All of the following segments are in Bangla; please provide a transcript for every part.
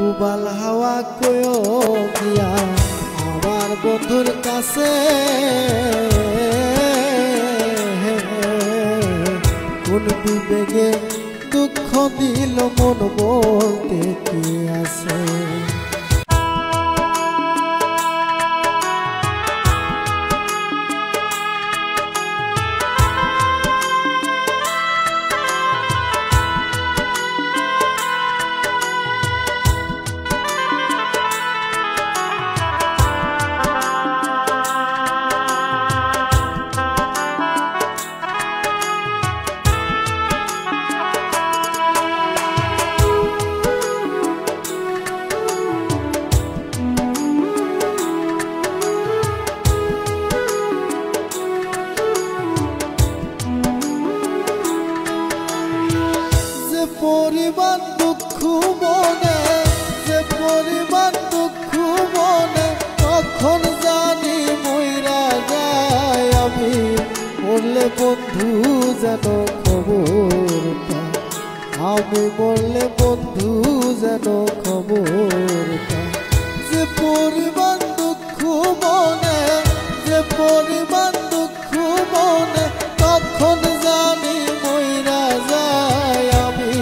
পুবাল হাওয়া কয়ো গিয়া আমার বন্ধুর কাছে, কোন বিবেগে দুঃখ দিল মন বলতে কি আছে। পরিমাণ দুঃখ মনে, যে পরিমাণ দুঃখ মনে, কখন জানি মইরা যায় আমি। বললে বন্ধু যেন খবর পায়, আমি বললে বন্ধু যেন খবর পায়। যে পরিমাণ দুঃখ মনে, যে পরিমাণ দুঃখ মনে, কখন জানি মইরা যায় আমি।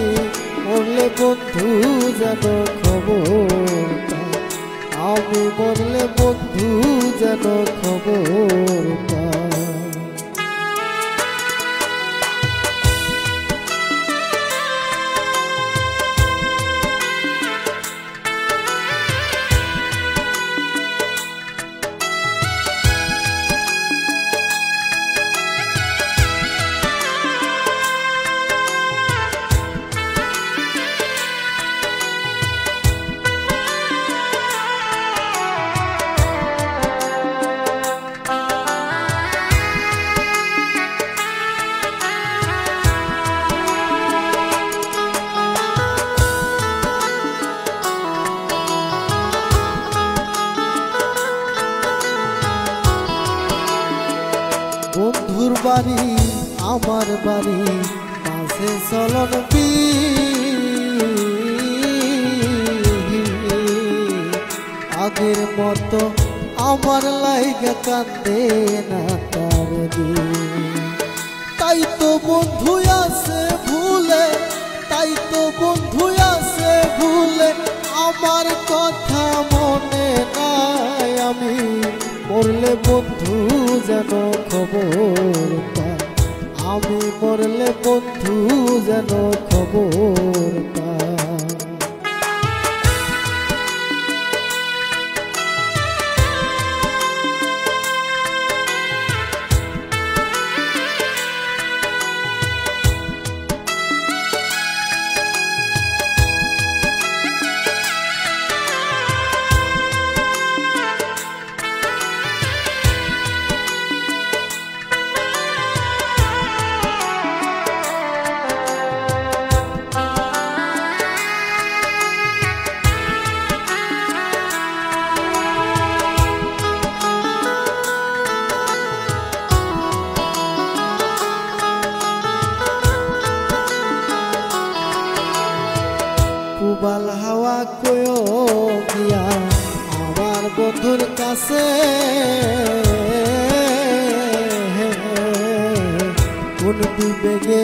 বললে বন্ধু যেন খবর পায়, আমি বললে বন্ধু যেন খবর পায়। বন্ধুর বাড়ি আমার বাড়ি মাঝে চলন আগের মতো আমার লাইগা কান্দে না তার দিন। তাই তো বন্ধু আছে ভুলে, তাই তো বন্ধু আছে ভুলে, আমার কথা মনে নাই আমি। মরলে বন্ধু যেন খবর পায়, আমি মরলে বন্ধু যেন খবর পায়। পুবাল হাওয়া কয়ো গিয়া আমার বন্ধুর কাছে, কোন বিবেগে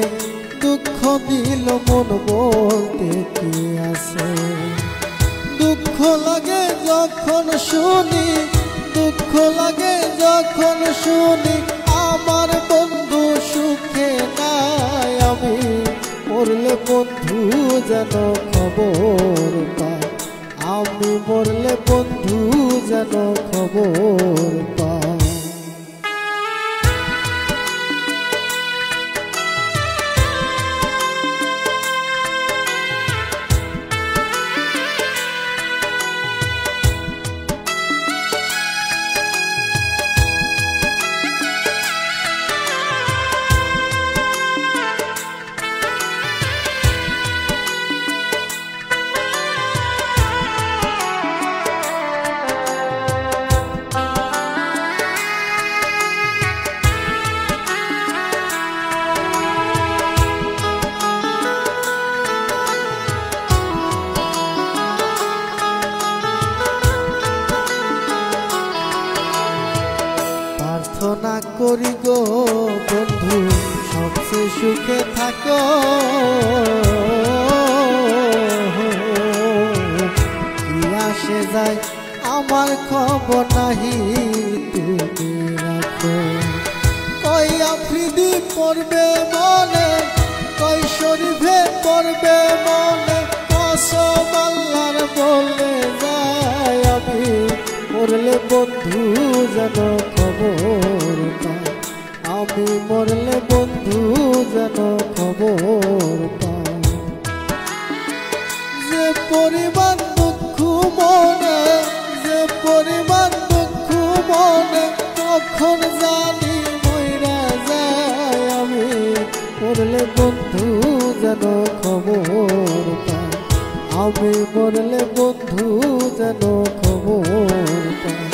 দুঃখ দিল মন বলতে কি আছে। দুঃখ লাগে যখন শুনি, দুঃখ লাগে যখন শুনি, আমার বন্ধু সুখে নাই আমি। মরলে বন্ধু যেন খবর পায়, আমি মরলে বন্ধু যেন খবর পায়। করি গো বন্ধু সবচেয়ে সুখে থাকো, কি আসে যায় আমার খবর নাহি তুমি রাখো। কই আফ্রিদি পড়বে মনে, কই শরীফে পড়বে মনে, কসম আল্লাহর বলে যায় আমি মরলে বন্ধু যেন খবর পায়, আমি মরলে বন্ধু যেন খবর পায়। যে পরিমাণ দুঃখ মনে, যে পরিমাণ দুঃখ মনে, কখন জানি মইরা যায় আমি মরলে বন্ধু যেন খবর পায়, আমি মরলে বন্ধু যেন খবর পায়।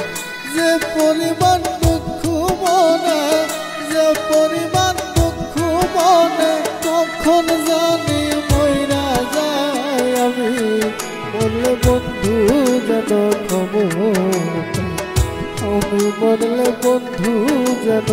যে পরিমাণ দুঃখ মনে, যে পরিমাণ দুঃখ মনে, কখন জানি মইরা যায় আমি মরলে বন্ধু যেন খবর পায়, আমি মরলে বন্ধু যেন